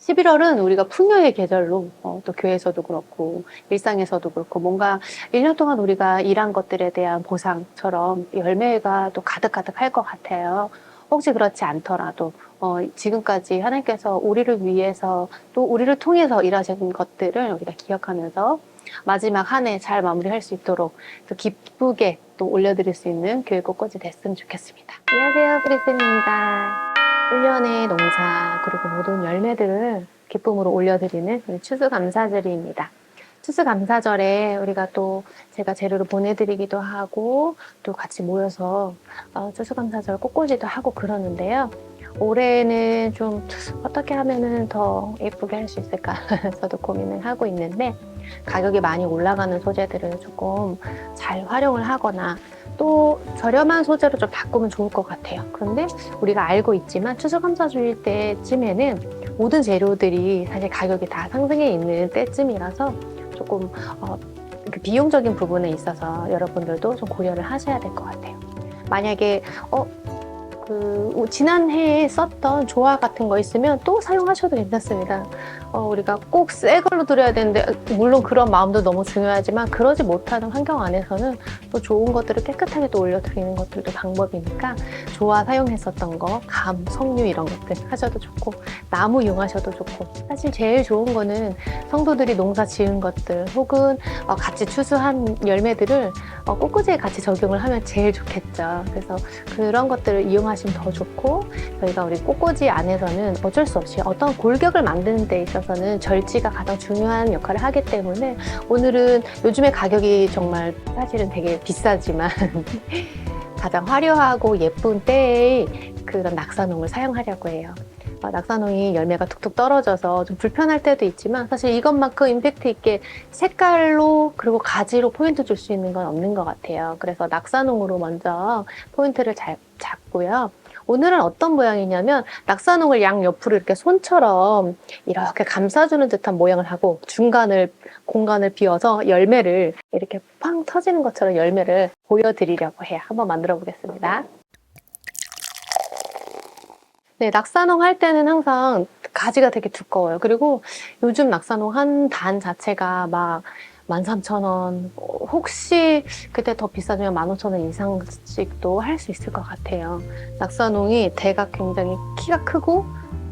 11월은 우리가 풍요의 계절로 또 교회에서도 그렇고 일상에서도 그렇고 뭔가 1년 동안 우리가 일한 것들에 대한 보상처럼 열매가 또 가득가득 할 것 같아요. 혹시 그렇지 않더라도 지금까지 하나님께서 우리를 위해서 또 우리를 통해서 일하신 것들을 우리가 기억하면서 마지막 한 해 잘 마무리할 수 있도록 또 기쁘게 또 올려드릴 수 있는 교회 꽃꽂이 됐으면 좋겠습니다. 안녕하세요, 프리쌤입니다. 1년의 농사 그리고 모든 열매들을 기쁨으로 올려드리는 우리 추수감사절입니다. 추수감사절에 우리가 또 제가 재료를 보내드리기도 하고 또 같이 모여서 추수감사절 꽃꽂이도 하고 그러는데요. 올해는 좀 어떻게 하면은 더 예쁘게 할 수 있을까 저도 고민을 하고 있는데, 가격이 많이 올라가는 소재들을 조금 잘 활용을 하거나 또 저렴한 소재로 좀 바꾸면 좋을 것 같아요. 그런데 우리가 알고 있지만 추수감사절 때쯤에는 모든 재료들이 사실 가격이 다 상승해 있는 때쯤이라서 조금 그 비용적인 부분에 있어서 여러분들도 좀 고려를 하셔야 될 것 같아요. 만약에 지난해에 썼던 조화 같은 거 있으면 또 사용하셔도 괜찮습니다. 우리가 꼭 새 걸로 드려야 되는데, 물론 그런 마음도 너무 중요하지만 그러지 못하는 환경 안에서는 또 좋은 것들을 깨끗하게 또 올려드리는 것들도 방법이니까 조화 사용했었던 거, 감, 석류 이런 것들 하셔도 좋고, 나무 이용하셔도 좋고, 사실 제일 좋은 거는 성도들이 농사 지은 것들 혹은 같이 추수한 열매들을 꽃꽂이에 같이 적용을 하면 제일 좋겠죠. 그래서 그런 것들을 이용하시면 더 좋고, 저희가 우리 꽃꽂이 안에서는 어쩔 수 없이 어떤 골격을 만드는 데 있어서는 절지가 가장 중요한 역할을 하기 때문에, 오늘은 요즘에 가격이 정말 사실은 되게 비싸지만 가장 화려하고 예쁜 때의 그런 낙사농을 사용하려고 해요. 낙사농이 열매가 툭툭 떨어져서 좀 불편할 때도 있지만 사실 이것만큼 임팩트 있게 색깔로 그리고 가지로 포인트 줄 수 있는 건 없는 것 같아요. 그래서 낙사농으로 먼저 포인트를 잘 잡고요. 오늘은 어떤 모양이냐면 낙사농을 양옆으로 이렇게 손처럼 이렇게 감싸주는 듯한 모양을 하고 공간을 비워서 열매를 이렇게 팡 터지는 것처럼 열매를 보여드리려고 해요. 한번 만들어 보겠습니다. 네, 낙사농 할 때는 항상 가지가 되게 두꺼워요. 그리고 요즘 낙사농 한 단 자체가 막 13,000원, 혹시 그때 더 비싸지면 15,000원 이상씩도 할 수 있을 것 같아요. 낙사농이 대가 굉장히 키가 크고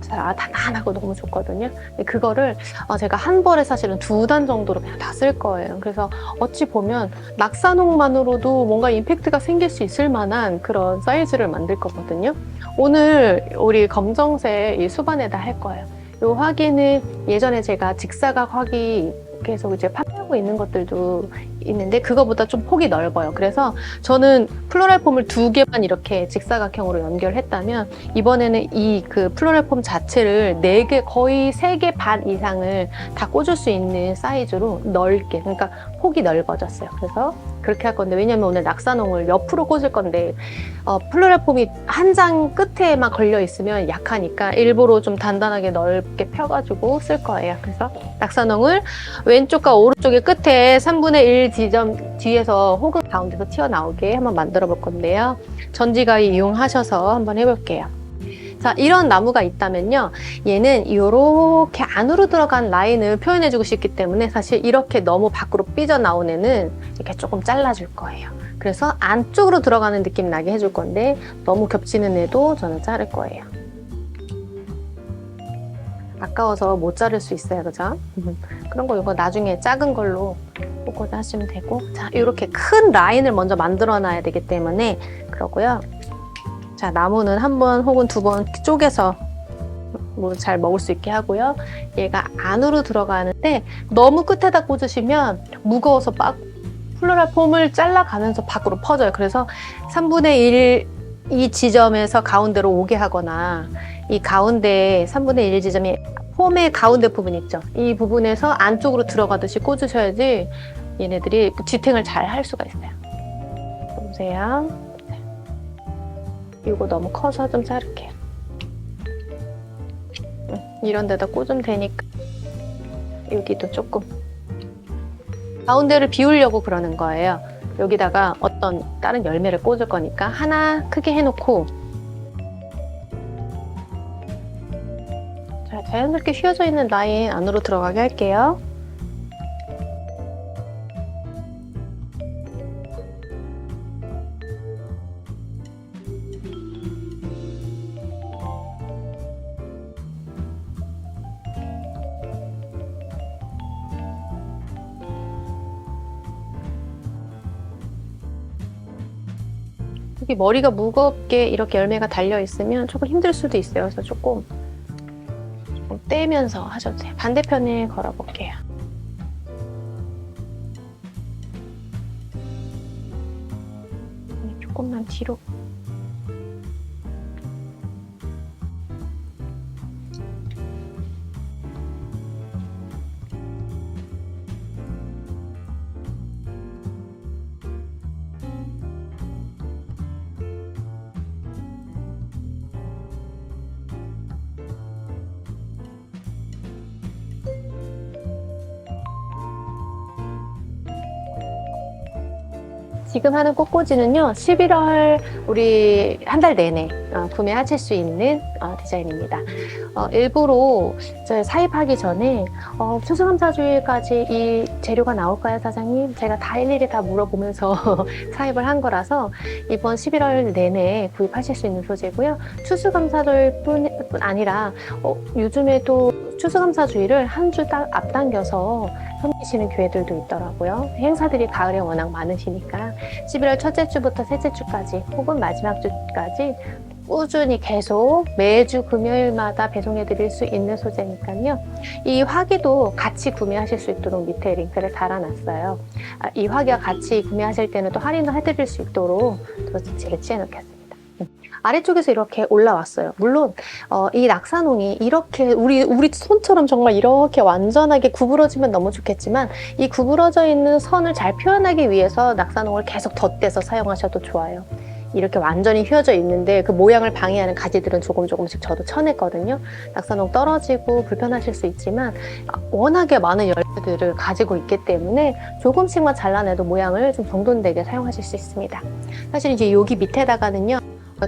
단단하고 너무 좋거든요. 그거를 제가 한 벌에 사실은 2단 정도로 그냥 다 쓸 거예요. 그래서 어찌 보면 낙사농만으로도 뭔가 임팩트가 생길 수 있을 만한 그런 사이즈를 만들 거거든요. 오늘 우리 검정색 이 수반에다 할 거예요. 이 화기는 예전에 제가 직사각 화기 계속 이제 판매하고 있는 것들도 있는데 그거보다 좀 폭이 넓어요. 그래서 저는 플로랄 폼을 2개만 이렇게 직사각형으로 연결했다면 이번에는 이 그 플로랄 폼 자체를 4개, 거의 3개 반 이상을 다 꽂을 수 있는 사이즈로 넓게, 그러니까 폭이 넓어졌어요. 그래서 그렇게 할 건데, 왜냐면 오늘 낙사농을 옆으로 꽂을 건데 플로랄 폼이 한 장 끝에만 걸려 있으면 약하니까 일부러 좀 단단하게 넓게 펴가지고 쓸 거예요. 그래서 낙사농을 왼쪽과 오른쪽의 끝에 3분의 1 지점 뒤에서 혹은 가운데서 튀어나오게 한번 만들어 볼 건데요. 전지가위 이용하셔서 한번 해볼게요. 자, 이런 나무가 있다면요, 얘는 이렇게 안으로 들어간 라인을 표현해주고 싶기 때문에 사실 이렇게 너무 밖으로 삐져나온 애는 이렇게 조금 잘라줄 거예요. 그래서 안쪽으로 들어가는 느낌 나게 해줄 건데 너무 겹치는 애도 저는 자를 거예요. 아까워서 못 자를 수 있어요, 그죠? 그런 거 이거 나중에 작은 걸로 꽂아 하시면 되고, 자, 이렇게 큰 라인을 먼저 만들어 놔야 되기 때문에 그러고요. 자, 나무는 한 번 혹은 2번 쪼개서 뭐 잘 먹을 수 있게 하고요. 얘가 안으로 들어가는데 너무 끝에다 꽂으시면 무거워서 플로랄 폼을 잘라가면서 밖으로 퍼져요. 그래서 3분의 1 이 지점에서 가운데로 오게 하거나, 이 가운데 3분의 1 지점이 폼의 가운데 부분 있죠? 이 부분에서 안쪽으로 들어가듯이 꽂으셔야지 얘네들이 지탱을 잘 할 수가 있어요. 보세요. 이거 너무 커서 좀 자를게요. 이런 데다 꽂으면 되니까 여기도 조금 가운데를 비우려고 그러는 거예요. 여기다가 어떤 다른 열매를 꽂을 거니까 하나 크게 해놓고, 자, 자연스럽게 휘어져 있는 라인 안으로 들어가게 할게요. 여기 머리가 무겁게 이렇게 열매가 달려 있으면 조금 힘들 수도 있어요. 그래서 조금 떼면서 하셔도 돼요. 반대편에 걸어볼게요. 조금만 뒤로. 지금 하는 꽃꽂이는요, 11월 우리 한 달 내내 구매하실 수 있는 디자인입니다. 일부러 사입하기 전에 추수감사주일까지 이 재료가 나올까요, 사장님? 제가 다 일일이 다 물어보면서 사입을 한 거라서 이번 11월 내내 구입하실 수 있는 소재고요. 추수감사절뿐 아니라 요즘에도 추수감사주의를 한 주 앞당겨서 섬기시는 교회들도 있더라고요. 행사들이 가을에 워낙 많으시니까 11월 첫째 주부터 셋째 주까지 혹은 마지막 주까지 꾸준히 계속 매주 금요일마다 배송해 드릴 수 있는 소재니까요. 이 화기도 같이 구매하실 수 있도록 밑에 링크를 달아놨어요. 이 화기와 같이 구매하실 때는 또 할인을 해드릴 수 있도록 또 배치해 놓겠습니다. 아래쪽에서 이렇게 올라왔어요. 물론 이 낙사농이 이렇게 우리 손처럼 정말 이렇게 완전하게 구부러지면 너무 좋겠지만 이 구부러져 있는 선을 잘 표현하기 위해서 낙사농을 계속 덧대서 사용하셔도 좋아요. 이렇게 완전히 휘어져 있는데 그 모양을 방해하는 가지들은 조금씩 저도 쳐냈거든요. 낙사농 떨어지고 불편하실 수 있지만 워낙에 많은 열매들을 가지고 있기 때문에 조금씩만 잘라내도 모양을 좀 정돈되게 사용하실 수 있습니다. 사실 이제 여기 밑에다가는요,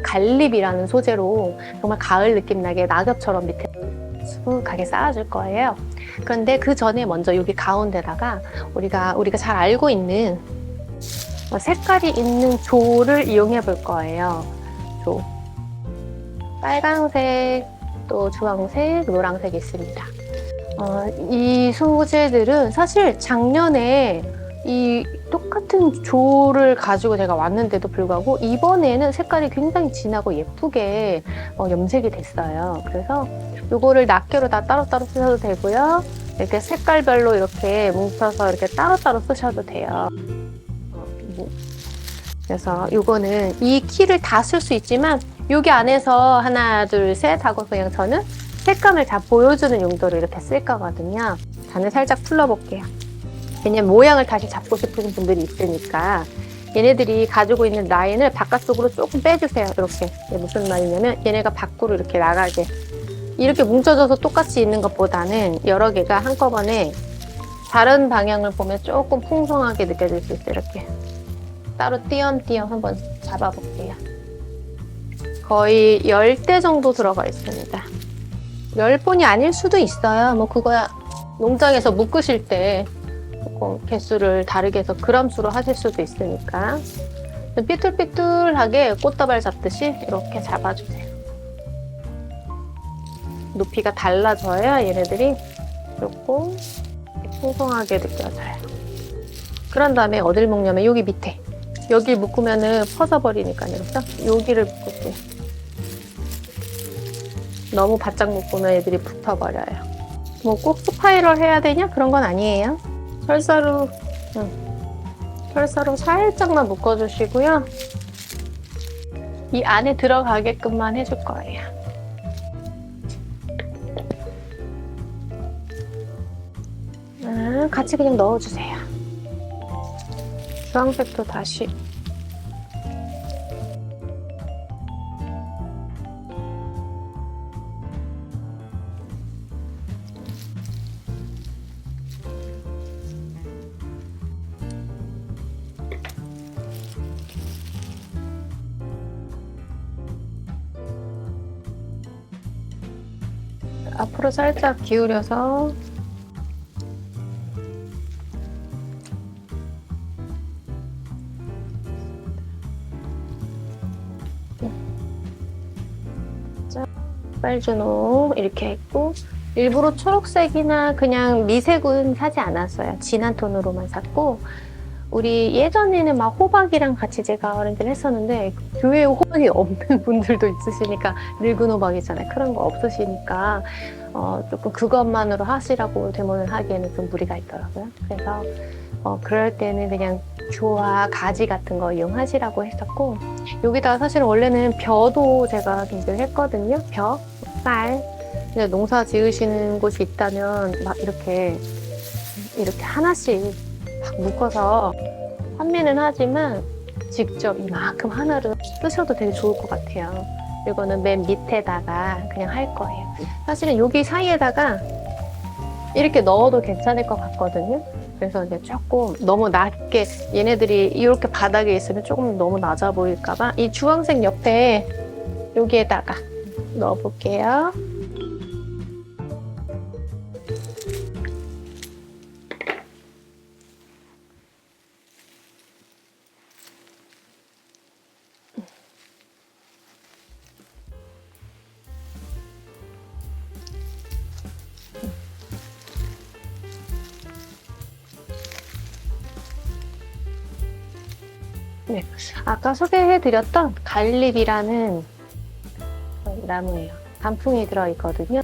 갈립이라는 소재로 정말 가을 느낌 나게 낙엽처럼 밑에 수북하게 쌓아줄 거예요. 그런데 그 전에 먼저 여기 가운데다가 우리가 잘 알고 있는 색깔이 있는 조를 이용해 볼 거예요. 조. 빨강색, 또 주황색, 노란색 있습니다. 이 소재들은 사실 작년에 이 똑같은 조를 가지고 제가 왔는데도 불구하고 이번에는 색깔이 굉장히 진하고 예쁘게 염색이 됐어요. 그래서 이거를 낱개로 다 따로따로 쓰셔도 되고요. 이렇게 색깔별로 이렇게 뭉쳐서 이렇게 따로따로 쓰셔도 돼요. 그래서 이거는 이 키를 다 쓸 수 있지만 여기 안에서 하나, 둘, 셋 하고 그냥 저는 색감을 다 보여주는 용도로 이렇게 쓸 거거든요. 잔을 살짝 풀러볼게요. 왜냐면 모양을 다시 잡고 싶은 분들이 있으니까 얘네들이 가지고 있는 라인을 바깥쪽으로 조금 빼주세요. 이렇게. 이게 무슨 말이냐면 얘네가 밖으로 이렇게 나가게. 이렇게 뭉쳐져서 똑같이 있는 것보다는 여러 개가 한꺼번에 다른 방향을 보면 조금 풍성하게 느껴질 수 있어요. 이렇게. 따로 띄엄띄엄 한번 잡아볼게요. 거의 10대 정도 들어가 있습니다. 10본이 아닐 수도 있어요. 뭐 그거야 농장에서 묶으실 때 조금 개수를 다르게 해서 그람수로 하실 수도 있으니까 삐뚤삐뚤하게 꽃다발 잡듯이 이렇게 잡아주세요. 높이가 달라져야 얘네들이 조금 풍성하게 느껴져요. 그런 다음에 어딜 묶냐면 여기 밑에 여기 묶으면은 퍼져버리니까요. 그렇죠? 여기를 묶을게요. 너무 바짝 묶으면 애들이 붙어버려요. 뭐 꼭 스파이럴 해야 되냐? 그런 건 아니에요. 철사로 살짝만 묶어주시고요. 이 안에 들어가게끔만 해줄 거예요. 같이 그냥 넣어주세요. 주황색도 다시. 앞으로 살짝 기울여서 빨주노 이렇게 했고, 일부러 초록색이나 그냥 미색은 사지 않았어요. 진한 톤으로만 샀고, 우리 예전에는 막 호박이랑 같이 제가 어른들 했었는데 교회에 호박이 없는 분들도 있으시니까, 늙은 호박이잖아요. 그런 거 없으시니까 조금 그것만으로 하시라고 되모는 하기에는 좀 무리가 있더라고요. 그래서 그럴 때는 그냥 조화, 가지 같은 거 이용하시라고 했었고, 여기다가 사실 원래는 벼도 제가 준비를 했거든요. 벼, 쌀. 근데 농사 지으시는 곳이 있다면 막 이렇게 하나씩 막 묶어서 판매는 하지만 직접 이만큼 하나를 쓰셔도 되게 좋을 것 같아요. 이거는 맨 밑에다가 그냥 할 거예요. 사실은 여기 사이에다가 이렇게 넣어도 괜찮을 것 같거든요. 그래서 이제 조금 너무 낮게, 얘네들이 이렇게 바닥에 있으면 조금 너무 낮아 보일까봐 이 주황색 옆에 여기에다가 넣어볼게요. 네, 아까 소개해드렸던 갈립이라는 나무예요. 단풍이 들어있거든요.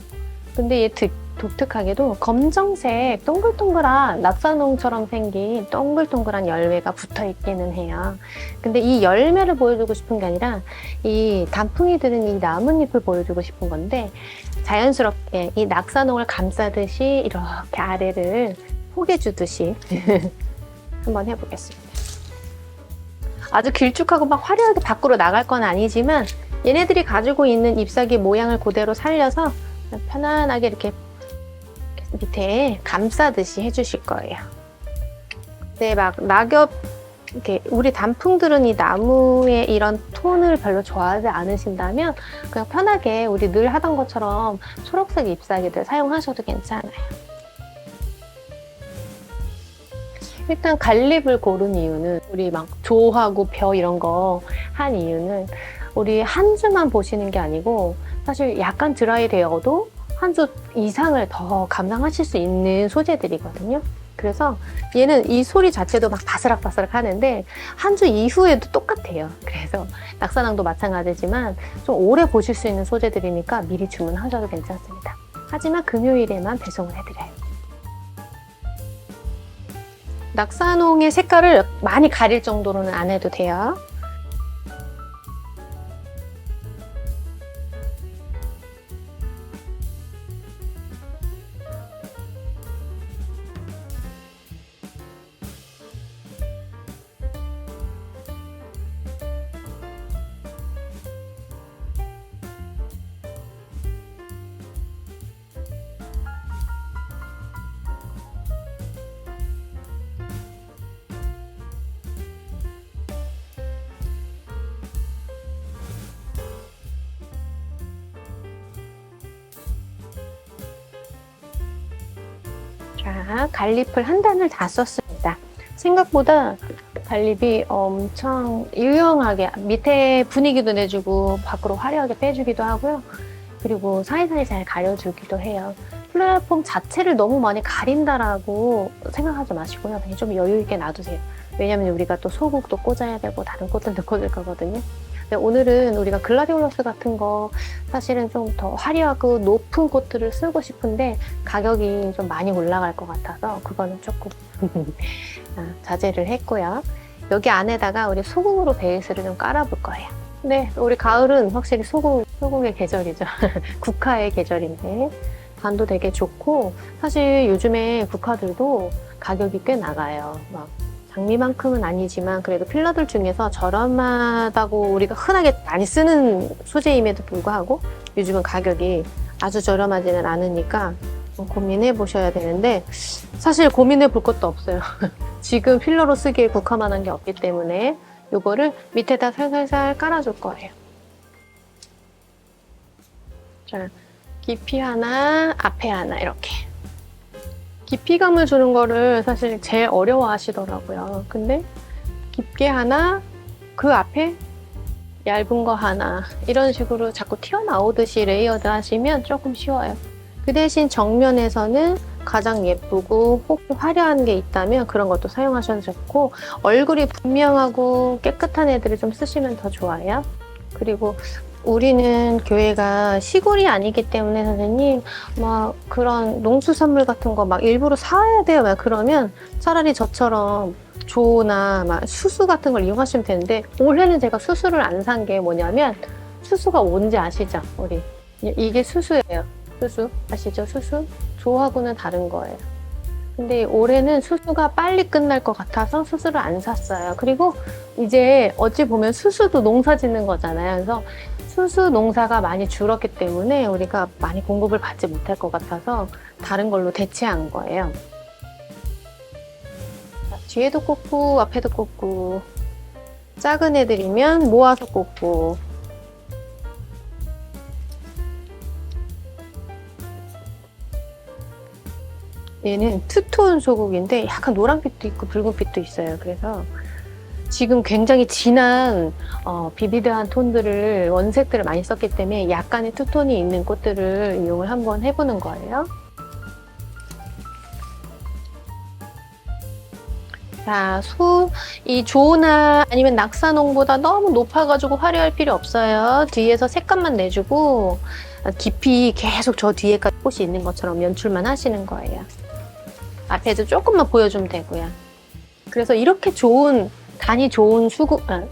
근데 얘 독특하게도 검정색 동글동글한 낙사농처럼 생긴 동글동글한 열매가 붙어있기는 해요. 근데 이 열매를 보여주고 싶은 게 아니라 이 단풍이 드는 이 나뭇잎을 보여주고 싶은 건데, 자연스럽게 이 낙사농을 감싸듯이 이렇게 아래를 포개주듯이 한번 해보겠습니다. 아주 길쭉하고 막 화려하게 밖으로 나갈 건 아니지만 얘네들이 가지고 있는 잎사귀 모양을 그대로 살려서 편안하게 이렇게 밑에 감싸듯이 해주실 거예요. 근데 막 낙엽, 이렇게 우리 단풍들은 이 나무의 이런 톤을 별로 좋아하지 않으신다면 그냥 편하게 우리 늘 하던 것처럼 초록색 잎사귀들 사용하셔도 괜찮아요. 일단 갈립을 고른 이유는, 우리 막 조하고 벼 이런 거 한 이유는 우리 한 주만 보시는 게 아니고 사실 약간 드라이 되어도 한 주 이상을 더 감당하실 수 있는 소재들이거든요. 그래서 얘는 이 소리 자체도 막 바스락바스락 하는데 한 주 이후에도 똑같아요. 그래서 낙사낭도 마찬가지지만 좀 오래 보실 수 있는 소재들이니까 미리 주문하셔도 괜찮습니다. 하지만 금요일에만 배송을 해드려요. 낙사농의 색깔을 많이 가릴 정도로는 안 해도 돼요. 자, 갈잎을 한 단을 다 썼습니다. 생각보다 갈잎이 엄청 유용하게 밑에 분위기도 내주고 밖으로 화려하게 빼주기도 하고요. 그리고 사이사이 잘 가려주기도 해요. 플로라폼 자체를 너무 많이 가린다라고 생각하지 마시고요. 그냥 좀 여유 있게 놔두세요. 왜냐면 우리가 또 소국도 꽂아야 되고 다른 꽃들도 꽂을 거거든요. 근데 오늘은 우리가 글라디올러스 같은 거 사실은 좀 더 화려하고 높은 꽃들을 쓰고 싶은데 가격이 좀 많이 올라갈 것 같아서 그거는 조금 자제를 했고요. 여기 안에다가 우리 소국으로 베이스를 좀 깔아볼 거예요. 네, 우리 가을은 확실히 소국의 계절이죠. 국화의 계절인데 단도 되게 좋고, 사실 요즘에 국화들도 가격이 꽤 나가요. 막 장미만큼은 아니지만 그래도 필러들 중에서 저렴하다고 우리가 흔하게 많이 쓰는 소재임에도 불구하고 요즘은 가격이 아주 저렴하지는 않으니까 고민해 보셔야 되는데, 사실 고민해 볼 것도 없어요. 지금 필러로 쓰기에 국화만한 게 없기 때문에 이거를 밑에다 살살살 깔아줄 거예요. 자, 깊이 하나, 앞에 하나 이렇게. 깊이감을 주는 거를 사실 제일 어려워 하시더라고요. 근데 깊게 하나, 그 앞에 얇은 거 하나 이런 식으로 자꾸 튀어나오듯이 레이어드 하시면 조금 쉬워요. 그 대신 정면에서는 가장 예쁘고 혹시 화려한 게 있다면 그런 것도 사용하셔도 좋고, 얼굴이 분명하고 깨끗한 애들을 좀 쓰시면 더 좋아요. 그리고 우리는 교회가 시골이 아니기 때문에 선생님 막 그런 농수산물 같은 거 막 일부러 사야 돼요. 막 그러면 차라리 저처럼 조나 막 수수 같은 걸 이용하시면 되는데, 올해는 제가 수수를 안 산 게 뭐냐면, 수수가 뭔지 아시죠? 우리 이게 수수예요. 수수 아시죠? 수수? 조하고는 다른 거예요. 근데 올해는 수수가 빨리 끝날 것 같아서 수수를 안 샀어요. 그리고 이제 어찌 보면 수수도 농사 짓는 거잖아요. 그래서 수수 농사가 많이 줄었기 때문에 우리가 많이 공급을 받지 못할 것 같아서 다른 걸로 대체한 거예요. 뒤에도 꽂고 앞에도 꽂고, 작은 애들이면 모아서 꽂고. 얘는 투톤 소국인데 약간 노란빛도 있고 붉은빛도 있어요. 그래서 지금 굉장히 진한 비비드한 톤들을, 원색들을 많이 썼기 때문에 약간의 투톤이 있는 꽃들을 이용을 한번 해보는 거예요. 자, 이 조나 아니면 낙사농보다 너무 높아가지고 화려할 필요 없어요. 뒤에서 색감만 내주고 깊이 계속 저 뒤에까지 꽃이 있는 것처럼 연출만 하시는 거예요. 앞에도 조금만 보여주면 되고요. 그래서 이렇게 단이 좋은 소국은,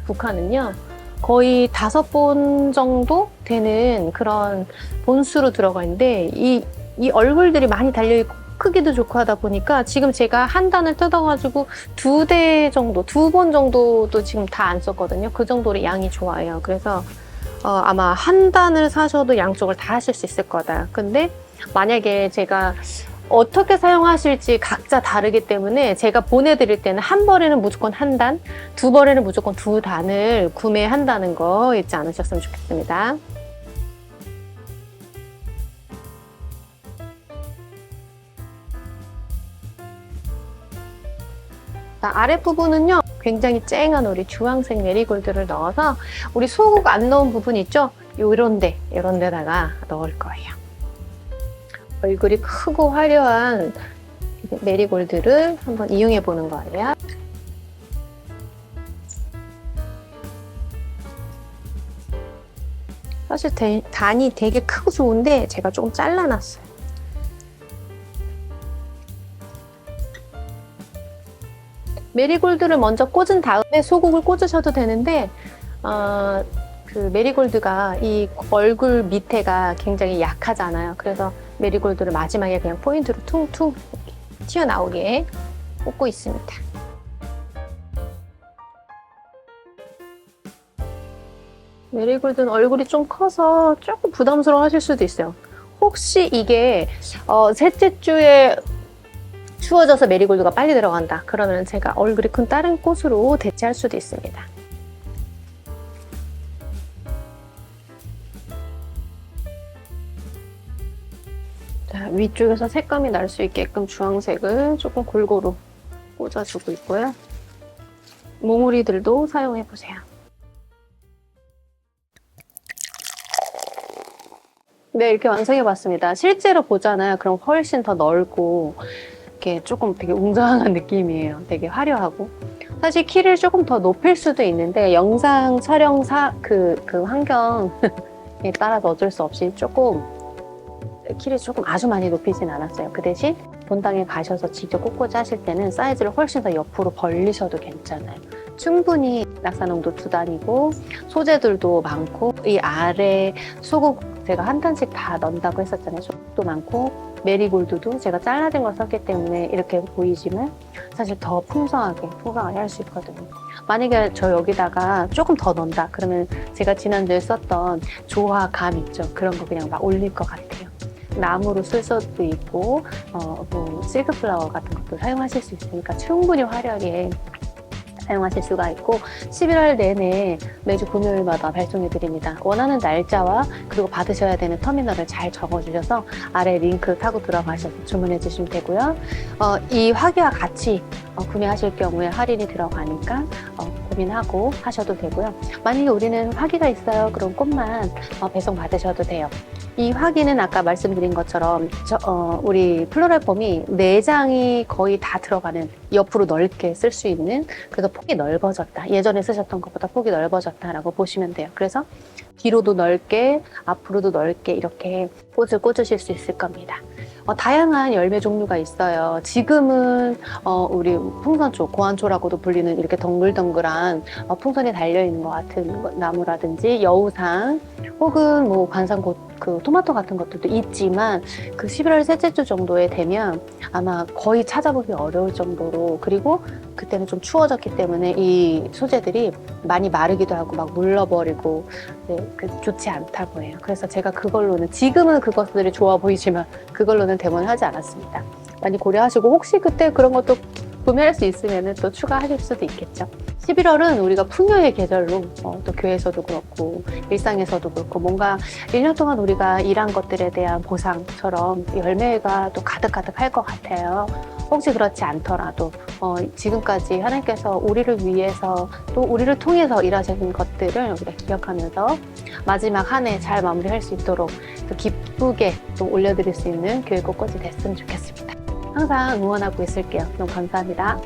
북한은요, 거의 5본 정도 되는 그런 본수로 들어가 있는데, 이 얼굴들이 많이 달려있고 크기도 좋고 하다 보니까 지금 제가 한 단을 뜯어가지고 2대 정도, 2본 정도도 지금 다 안 썼거든요. 그 정도로 양이 좋아요. 그래서 아마 한 단을 사셔도 양쪽을 다 하실 수 있을 거다. 근데 만약에 제가 어떻게 사용하실지 각자 다르기 때문에 제가 보내드릴 때는 한 벌에는 무조건 한 단, 2벌에는 무조건 2단을 구매한다는 거 잊지 않으셨으면 좋겠습니다. 자, 아랫부분은요, 굉장히 쨍한 우리 주황색 메리골드를 넣어서 우리 소국 안 넣은 부분 있죠? 이런 데다가 넣을 거예요. 얼굴이 크고 화려한 메리골드를 한번 이용해 보는 거예요. 사실 단이 되게 크고 좋은데 제가 조금 잘라놨어요. 메리골드를 먼저 꽂은 다음에 소국을 꽂으셔도 되는데, 그 메리골드가 이 얼굴 밑에가 굉장히 약하잖아요. 그래서 메리골드를 마지막에 그냥 포인트로 퉁퉁 튀어나오게 꽂고 있습니다. 메리골드는 얼굴이 좀 커서 조금 부담스러워 하실 수도 있어요. 혹시 이게 셋째 주에 추워져서 메리골드가 빨리 들어간다 그러면 제가 얼굴이 큰 다른 꽃으로 대체할 수도 있습니다. 자, 위쪽에서 색감이 날 수 있게끔 주황색을 조금 골고루 꽂아주고 있고요. 몽우리들도 사용해보세요. 네, 이렇게 완성해봤습니다. 실제로 보잖아요. 그럼 훨씬 더 넓고 이렇게 조금 되게 웅장한 느낌이에요. 되게 화려하고. 사실 키를 조금 더 높일 수도 있는데 영상 촬영사 그 환경에 따라서 어쩔 수 없이 조금 키를 조금 아주 많이 높이진 않았어요. 그 대신 본당에 가셔서 직접 꽃꽂이 하실 때는 사이즈를 훨씬 더 옆으로 벌리셔도 괜찮아요. 충분히 낙사농도 2단이고 소재들도 많고, 이 아래 소국 제가 한 단씩 다 넣는다고 했었잖아요. 소국도 많고 메리골드도 제가 잘라진 걸 썼기 때문에 이렇게 보이지만 사실 더 풍성하게 할 수 있거든요. 만약에 저 여기다가 조금 더 넣는다 그러면 제가 지난주에 썼던 조화 감 있죠? 그런 거 그냥 막 올릴 것 같아요. 나무로 쓸 수도 있고 뭐 실크플라워 같은 것도 사용하실 수 있으니까 충분히 화려하게 사용하실 수가 있고 11월 내내 매주 금요일마다 발송해 드립니다. 원하는 날짜와 그리고 받으셔야 되는 터미널을 잘 적어주셔서 아래 링크 타고 들어가셔서 주문해 주시면 되고요. 이 화기와 같이 구매하실 경우에 할인이 들어가니까 고민하고 하셔도 되고요. 만약에 우리는 화기가 있어요. 그럼 꽃만 배송 받으셔도 돼요. 이 화기는 아까 말씀드린 것처럼 우리 플로럴폼이 내장이 거의 다 들어가는 옆으로 넓게 쓸 수 있는, 그래서 폭이 넓어졌다. 예전에 쓰셨던 것보다 폭이 넓어졌다라고 보시면 돼요. 그래서 뒤로도 넓게 앞으로도 넓게 이렇게 꽃을 꽂으실 수 있을 겁니다. 다양한 열매 종류가 있어요. 지금은 우리 풍선초, 고안초라고도 불리는 이렇게 덩글덩글한 풍선이 달려있는 것 같은 나무라든지 여우상 혹은 뭐 관상꽃, 그 토마토 같은 것들도 있지만 그 11월 셋째 주 정도에 되면 아마 거의 찾아보기 어려울 정도로, 그리고 그때는 좀 추워졌기 때문에 이 소재들이 많이 마르기도 하고 막 물러버리고 좋지 않다고 해요. 그래서 제가 그걸로는, 지금은 그것들이 좋아 보이지만 그걸로는 대본하지 않았습니다. 많이 고려하시고 혹시 그때 그런 것도 구매할 수 있으면 또 추가하실 수도 있겠죠. 11월은 우리가 풍요의 계절로 또 교회에서도 그렇고 일상에서도 그렇고 뭔가 1년 동안 우리가 일한 것들에 대한 보상처럼 열매가 또 가득가득 할 것 같아요. 혹시 그렇지 않더라도 지금까지 하나님께서 우리를 위해서 또 우리를 통해서 일하시는 것들을 우리가 기억하면서 마지막 한 해 잘 마무리할 수 있도록 또 기쁘게 또 올려드릴 수 있는 교회 꽃꽃이 됐으면 좋겠습니다. 항상 응원하고 있을게요. 너무 감사합니다.